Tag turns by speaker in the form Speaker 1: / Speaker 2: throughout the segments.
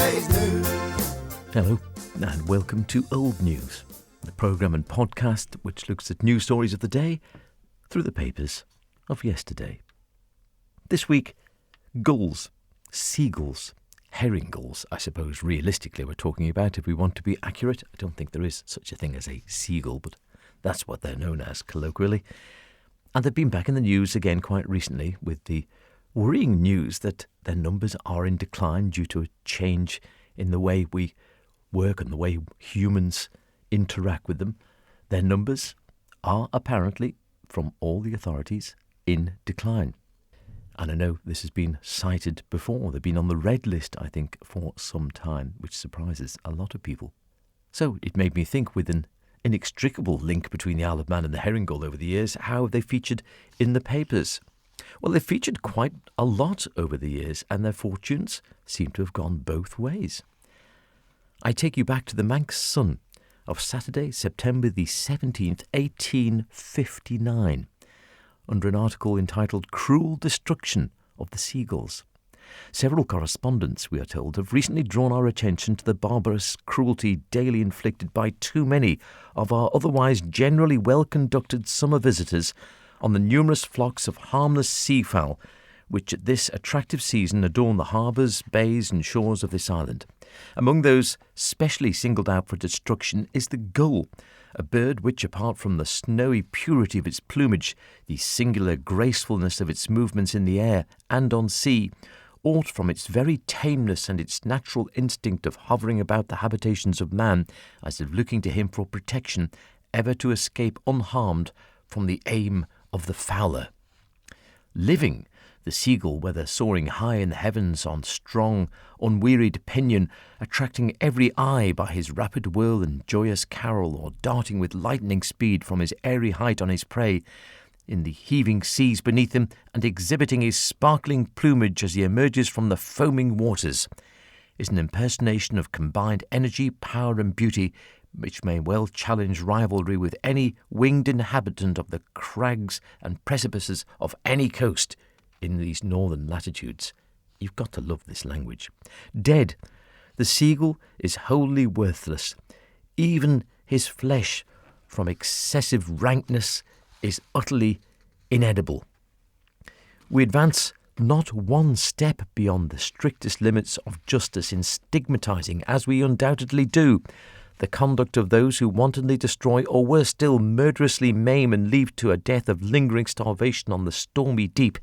Speaker 1: Yesterday's news.
Speaker 2: Hello, and welcome to Old News, the programme and podcast which looks at news stories of the day through the papers of yesterday. This week, gulls, seagulls, herring gulls, I suppose realistically we're talking about if we want to be accurate. I don't think there is such a thing as a seagull, but that's what they're known as colloquially. And they've been back in the news again quite recently with the worrying news that their numbers are in decline due to a change in the way we work and the way humans interact with them. Their numbers are apparently, from all the authorities, in decline. And I know this has been cited before. They've been on the red list, I think, for some time, which surprises a lot of people. So it made me think, with an inextricable link between the Isle of Man and the herring gull over the years, how have they featured in the papers? Well, they've featured quite a lot over the years, and their fortunes seem to have gone both ways. I take you back to the Manx Sun of Saturday, September the 17th, 1859, under an article entitled Cruel Destruction of the Seagulls. Several correspondents, we are told, have recently drawn our attention to the barbarous cruelty daily inflicted by too many of our otherwise generally well-conducted summer visitors on the numerous flocks of harmless seafowl which at this attractive season adorn the harbours, bays and shores of this island. Among those specially singled out for destruction is the gull, a bird which, apart from the snowy purity of its plumage, the singular gracefulness of its movements in the air and on sea, ought from its very tameness and its natural instinct of hovering about the habitations of man, as if looking to him for protection, ever to escape unharmed from the aim of the fowler. Living, the seagull, whether soaring high in the heavens on strong, unwearied pinion, attracting every eye by his rapid whirl and joyous carol, or darting with lightning speed from his airy height on his prey, in the heaving seas beneath him, and exhibiting his sparkling plumage as he emerges from the foaming waters, is an impersonation of combined energy, power and beauty, which may well challenge rivalry with any winged inhabitant of the crags and precipices of any coast in these northern latitudes. You've got to love this language. Dead, the seagull is wholly worthless. Even his flesh, from excessive rankness, is utterly inedible. We advance not one step beyond the strictest limits of justice in stigmatizing, as we undoubtedly do, the conduct of those who wantonly destroy, or worse still, murderously maim and leave to a death of lingering starvation on the stormy deep,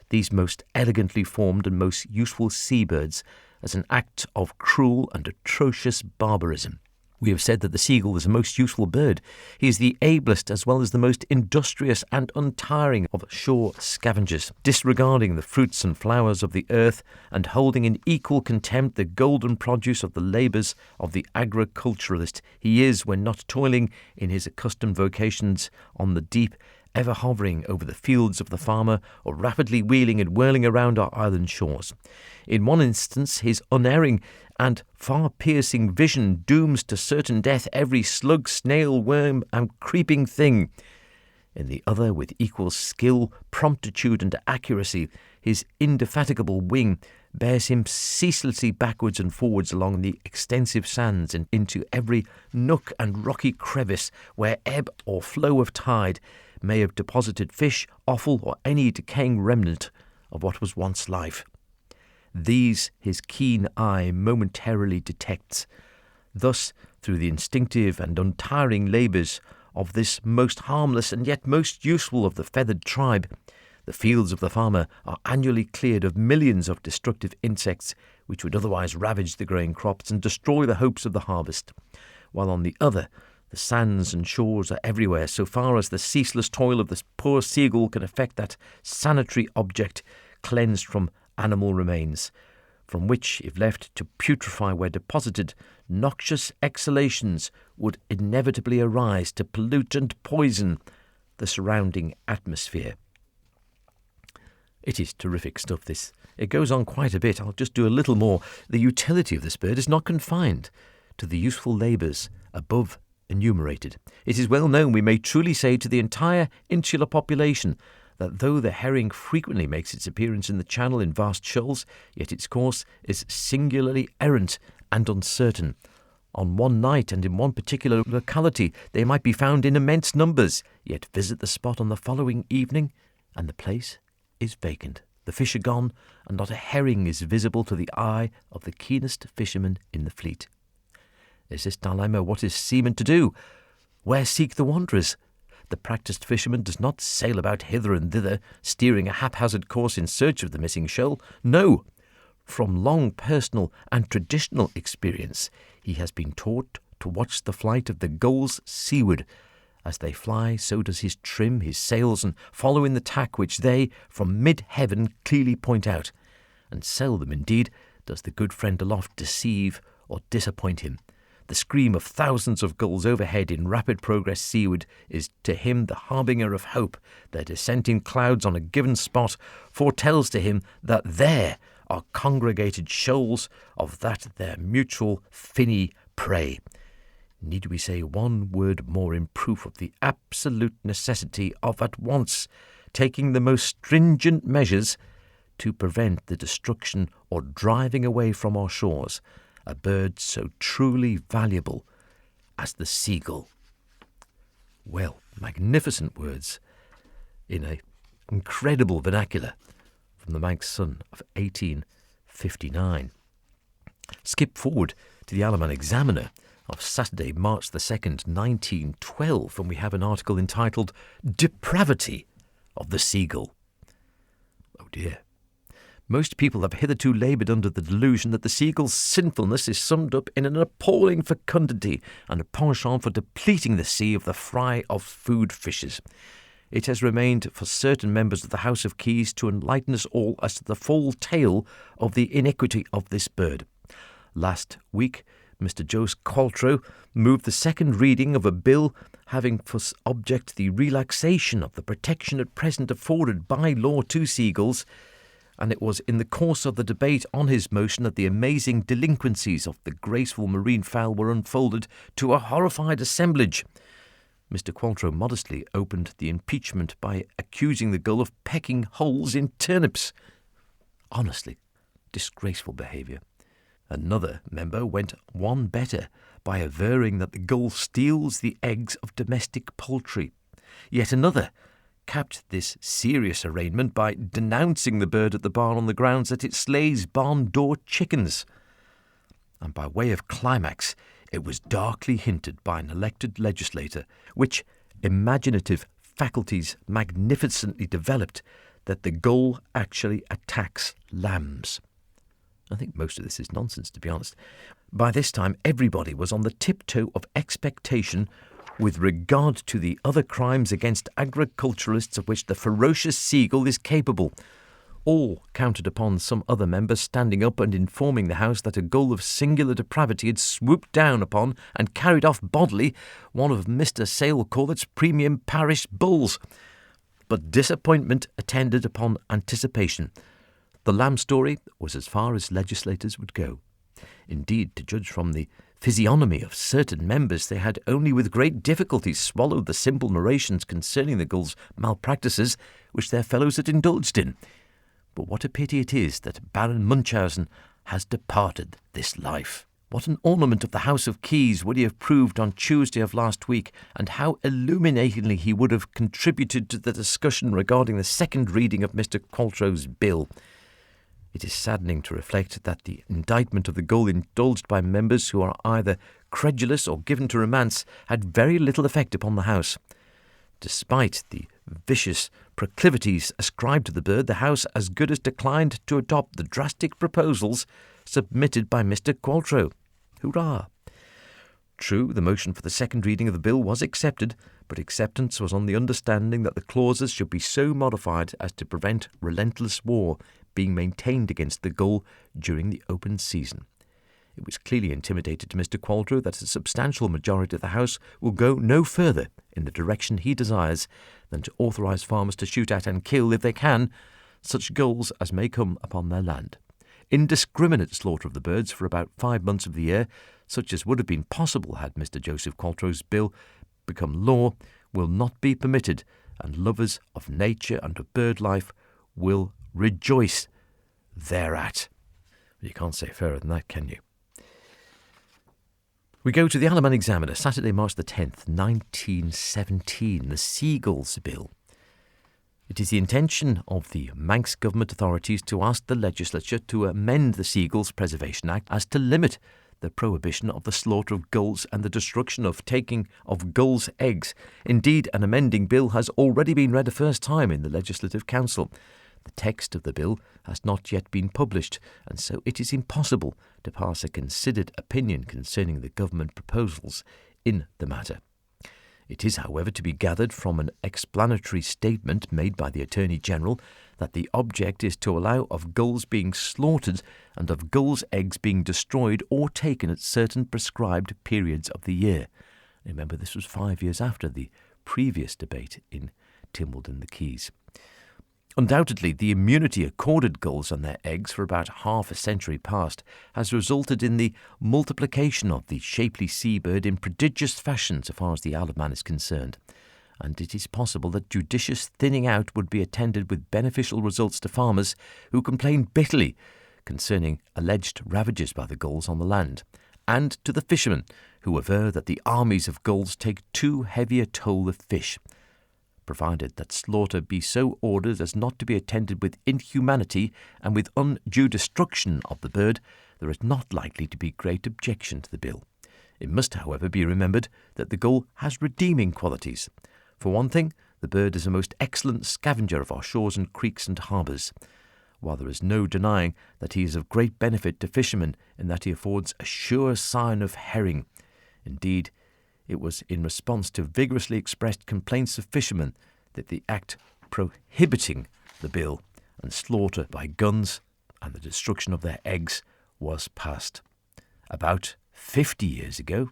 Speaker 2: these most elegantly formed and most useful seabirds, as an act of cruel and atrocious barbarism. We have said that the seagull is a most useful bird. He is the ablest as well as the most industrious and untiring of shore scavengers, disregarding the fruits and flowers of the earth and holding in equal contempt the golden produce of the labours of the agriculturalist. He is, when not toiling in his accustomed vocations on the deep, ever hovering over the fields of the farmer, or rapidly wheeling and whirling around our island shores. In one instance, his unerring and far-piercing vision dooms to certain death every slug, snail, worm, and creeping thing. In the other, with equal skill, promptitude, and accuracy, his indefatigable wing bears him ceaselessly backwards and forwards along the extensive sands and into every nook and rocky crevice where ebb or flow of tide may have deposited fish, offal, or any decaying remnant of what was once life. These his keen eye momentarily detects. Thus, through the instinctive and untiring labours of this most harmless and yet most useful of the feathered tribe, the fields of the farmer are annually cleared of millions of destructive insects which would otherwise ravage the growing crops and destroy the hopes of the harvest, while on the other, the sands and shores are everywhere, so far as the ceaseless toil of this poor seagull can affect that sanitary object cleansed from animal remains, from which, if left to putrefy where deposited, noxious exhalations would inevitably arise to pollute and poison the surrounding atmosphere. It is terrific stuff, this. It goes on quite a bit. I'll just do a little more. The utility of this bird is not confined to the useful labours above enumerated. It is well known, we may truly say, to the entire insular population that though the herring frequently makes its appearance in the channel in vast shoals, yet its course is singularly errant and uncertain. On one night and in one particular locality they might be found in immense numbers, yet visit the spot on the following evening, and the place is vacant. The fish are gone, and not a herring is visible to the eye of the keenest fisherman in the fleet. Is this dilemma what is seamen to do? Where seek the wanderers? The practised fisherman does not sail about hither and thither, steering a haphazard course in search of the missing shoal. No! From long personal and traditional experience, he has been taught to watch the flight of the gulls seaward. As they fly, so does he trim his sails and follow in the tack which they, from mid-heaven, clearly point out. And seldom, indeed, does the good friend aloft deceive or disappoint him. The scream of thousands of gulls overhead in rapid progress seaward is to him the harbinger of hope. Their descent in clouds on a given spot foretells to him that there are congregated shoals of that their mutual finny prey. Need we say one word more in proof of the absolute necessity of at once taking the most stringent measures to prevent the destruction or driving away from our shores a bird so truly valuable as the seagull? Well, magnificent words in an incredible vernacular from the Manx Sun of 1859. Skip forward to the Alaman Examiner of Saturday, March the 2nd, 1912, and we have an article entitled "Depravity of the Seagull." Oh dear. Most people have hitherto laboured under the delusion that the seagull's sinfulness is summed up in an appalling fecundity and a penchant for depleting the sea of the fry of food fishes. It has remained for certain members of the House of Keys to enlighten us all as to the full tale of the iniquity of this bird. Last week, Mr. Joseph Qualtrough moved the second reading of a bill having for object the relaxation of the protection at present afforded by law to seagulls, and it was in the course of the debate on his motion that the amazing delinquencies of the graceful marine fowl were unfolded to a horrified assemblage. Mr. Qualtrough modestly opened the impeachment by accusing the gull of pecking holes in turnips. Honestly, disgraceful behaviour. Another member went one better by averring that the gull steals the eggs of domestic poultry. Yet another capped this serious arraignment by denouncing the bird at the barn on the grounds that it slays barn-door chickens. And by way of climax, it was darkly hinted by an elected legislator, which imaginative faculties magnificently developed, that the gull actually attacks lambs. I think most of this is nonsense, to be honest. By this time, everybody was on the tiptoe of expectation with regard to the other crimes against agriculturists of which the ferocious seagull is capable. All counted upon some other member standing up and informing the House that a gull of singular depravity had swooped down upon and carried off bodily one of Mr. Sale Corlett's premium parish bulls. But disappointment attended upon anticipation. The lamb story was as far as legislators would go. Indeed, to judge from the physiognomy of certain members, they had only with great difficulty swallowed the simple narrations concerning the gull's malpractices which their fellows had indulged in. But what a pity it is that Baron Munchausen has departed this life. What an ornament of the House of Keys would he have proved on Tuesday of last week, and how illuminatingly he would have contributed to the discussion regarding the second reading of Mr. Qualtrough's bill. It is saddening to reflect that the indictment of the gull indulged by members who are either credulous or given to romance had very little effect upon the House. Despite the vicious proclivities ascribed to the bird, the House as good as declined to adopt the drastic proposals submitted by Mr. Qualtrough. Hurrah! True, the motion for the second reading of the bill was accepted, but acceptance was on the understanding that the clauses should be so modified as to prevent relentless war being maintained against the gull during the open season. It was clearly intimated to Mr. Qualtrough that a substantial majority of the House will go no further in the direction he desires than to authorise farmers to shoot at and kill, if they can, such gulls as may come upon their land. Indiscriminate slaughter of the birds for about 5 months of the year, such as would have been possible had Mr. Joseph Qualtrough's bill become law, will not be permitted, and lovers of nature and of bird life will rejoice thereat. You can't say fairer than that, can you? We go to the Isle of Man Examiner, Saturday, March the 10th, 1917, the Seagulls Bill. It is the intention of the Manx government authorities to ask the legislature to amend the Seagulls Preservation Act as to limit the prohibition of the slaughter of gulls and the destruction of taking of gulls' eggs. Indeed, an amending bill has already been read a first time in the Legislative Council. The text of the bill has not yet been published, and so it is impossible to pass a considered opinion concerning the government proposals in the matter. It is, however, to be gathered from an explanatory statement made by the Attorney-General that the object is to allow of gulls being slaughtered and of gulls' eggs being destroyed or taken at certain prescribed periods of the year. Remember, this was 5 years after the previous debate in Tynwald and the Keys. Undoubtedly, the immunity accorded gulls and their eggs for about half a century past has resulted in the multiplication of the shapely seabird in prodigious fashion so far as the Isle of Man is concerned, and it is possible that judicious thinning out would be attended with beneficial results to farmers who complain bitterly concerning alleged ravages by the gulls on the land, and to the fishermen who aver that the armies of gulls take too heavy a toll of fish. Provided that slaughter be so ordered as not to be attended with inhumanity and with undue destruction of the bird, there is not likely to be great objection to the bill. It must, however, be remembered that the gull has redeeming qualities. For one thing, the bird is a most excellent scavenger of our shores and creeks and harbours, while there is no denying that he is of great benefit to fishermen in that he affords a sure sign of herring. Indeed, it was in response to vigorously expressed complaints of fishermen that the act prohibiting the bill and slaughter by guns and the destruction of their eggs was passed. About 50 years ago,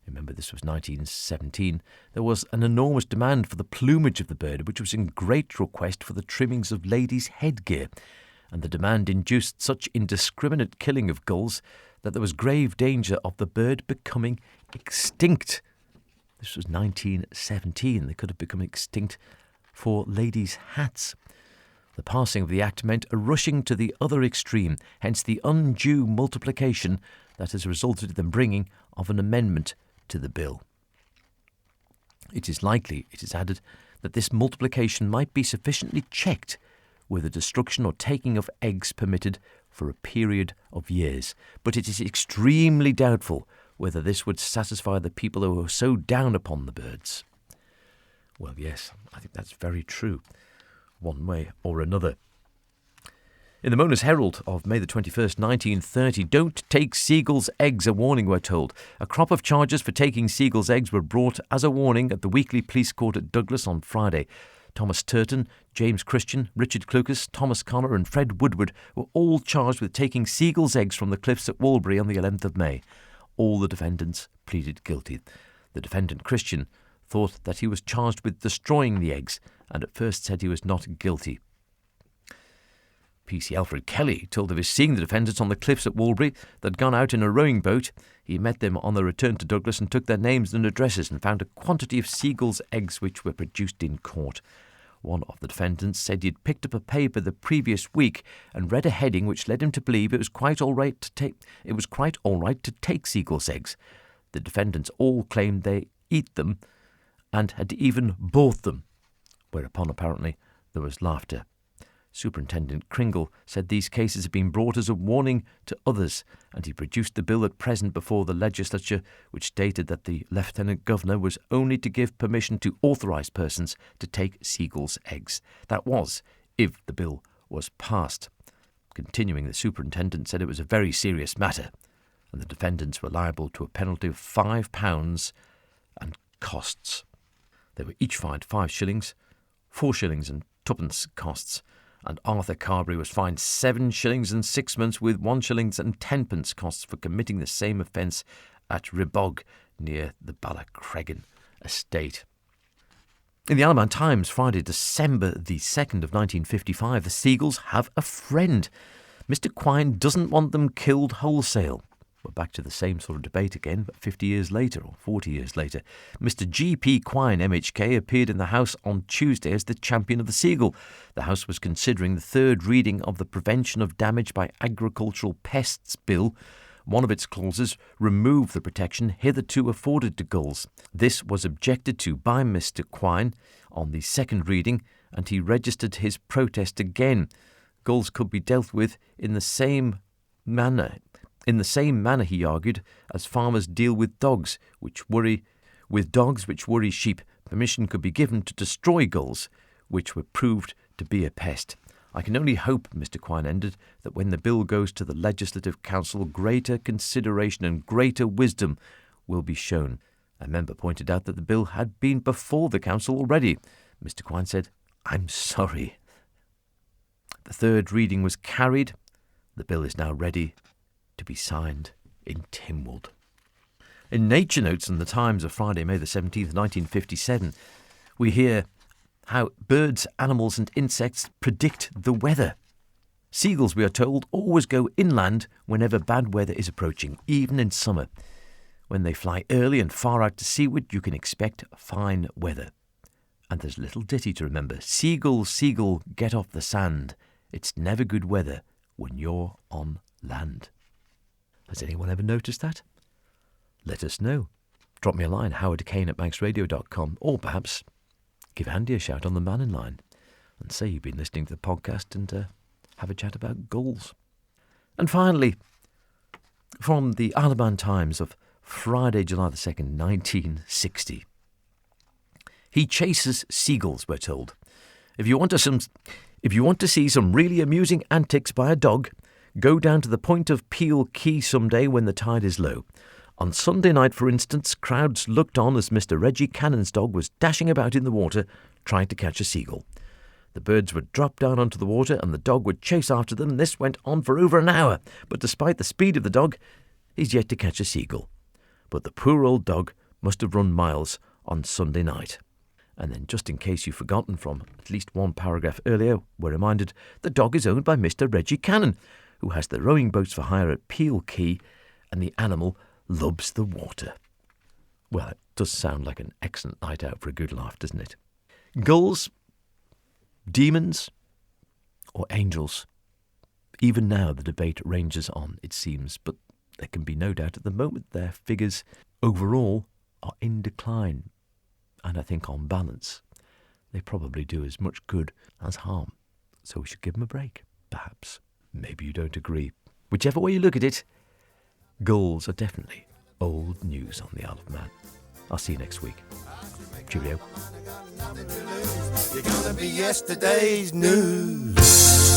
Speaker 2: remember this was 1917, there was an enormous demand for the plumage of the bird, which was in great request for the trimmings of ladies' headgear, and the demand induced such indiscriminate killing of gulls that there was grave danger of the bird becoming extinct. This was 1917. They could have become extinct for ladies' hats. The passing of the Act meant a rushing to the other extreme, hence the undue multiplication that has resulted in the bringing of an amendment to the bill. It is likely, it is added, that this multiplication might be sufficiently checked were the destruction or taking of eggs permitted for a period of years, but it is extremely doubtful whether this would satisfy the people who are so down upon the birds. Well, yes, I think that's very true, one way or another. In the Mona's Herald of May the 21st, 1930, "Don't take seagulls' eggs, a warning," we're told. A crop of charges for taking seagulls' eggs were brought as a warning at the weekly police court at Douglas on Friday. Thomas Turton, James Christian, Richard Clucas, Thomas Connor and Fred Woodward were all charged with taking seagulls' eggs from the cliffs at Walbury on the 11th of May. All the defendants pleaded guilty. The defendant, Christian, thought that he was charged with destroying the eggs and at first said he was not guilty. PC Alfred Kelly told of his seeing the defendants on the cliffs at Walbury. They'd gone out in a rowing boat. He met them on their return to Douglas and took their names and addresses and found a quantity of seagulls' eggs which were produced in court. One of the defendants said he'd picked up a paper the previous week and read a heading which led him to believe it was quite all right to take seagulls' eggs. The defendants all claimed they eat them and had even bought them, whereupon apparently there was laughter. Superintendent Kringle said these cases had been brought as a warning to others, and he produced the bill at present before the legislature, which stated that the Lieutenant Governor was only to give permission to authorised persons to take seagulls' eggs. That was, if the bill was passed. Continuing, the superintendent said it was a very serious matter, and the defendants were liable to a penalty of £5 and costs. They were each fined 5 shillings, 4 shillings and 2pence costs, and Arthur Carberry was fined 7 shillings and 6pence with 1 shillings and 10pence costs for committing the same offence at Ribog near the Ballacregan estate. In the Isle of Man Times, Friday, December the 2nd of 1955, the Seagulls have a friend. Mr. Quine doesn't want them killed wholesale. We're back to the same sort of debate again, but 50 years later or 40 years later. Mr. G.P. Quine, MHK, appeared in the House on Tuesday as the champion of the seagull. The House was considering the third reading of the Prevention of Damage by Agricultural Pests Bill. One of its clauses removed the protection hitherto afforded to gulls. This was objected to by Mr. Quine on the second reading, and he registered his protest again. Gulls could be dealt with in the same manner, he argued, as farmers deal with dogs which worry sheep. Permission could be given to destroy gulls which were proved to be a pest. I can only hope, Mr. Quine ended, that when the bill goes to the Legislative Council, greater consideration and greater wisdom will be shown. A member pointed out that the bill had been before the Council already. Mr. Quine said, "I'm sorry." The third reading was carried. The bill is now ready to be signed in Tynwald. In Nature Notes in the Times of Friday, May the 17th, 1957, we hear how birds, animals and insects predict the weather. Seagulls, we are told, always go inland whenever bad weather is approaching, even in summer. When they fly early and far out to seaward, you can expect fine weather. And there's a little ditty to remember. Seagull, seagull, get off the sand. It's never good weather when you're on land. Has anyone ever noticed that? Let us know. Drop me a line, howardkane@manxradio.com, or perhaps give Andy a shout on the Manning line and say you've been listening to the podcast and have a chat about gulls. And finally, from the Isle of Man Times of Friday, July the 2nd, 1960. He chases seagulls, we're told. If you want to see some really amusing antics by a dog, go down to the point of Peel Quay someday when the tide is low. On Sunday night, for instance, crowds looked on as Mr. Reggie Cannon's dog was dashing about in the water trying to catch a seagull. The birds would drop down onto the water and the dog would chase after them. This went on for over an hour, but despite the speed of the dog, he's yet to catch a seagull. But the poor old dog must have run miles on Sunday night. And then, just in case you've forgotten from at least one paragraph earlier, we're reminded the dog is owned by Mr. Reggie Cannon, who has the rowing boats for hire at Peel Quay, and the animal loves the water. Well, it does sound like an excellent night out for a good laugh, doesn't it? Gulls, demons, or angels? Even now the debate ranges on, it seems, but there can be no doubt at the moment their figures overall are in decline. And I think on balance, they probably do as much good as harm. So we should give them a break, perhaps. Maybe you don't agree. Whichever way you look at it, gulls are definitely old news on the Isle of Man. I'll see you next week. Cheerio. You're gonna be yesterday's news.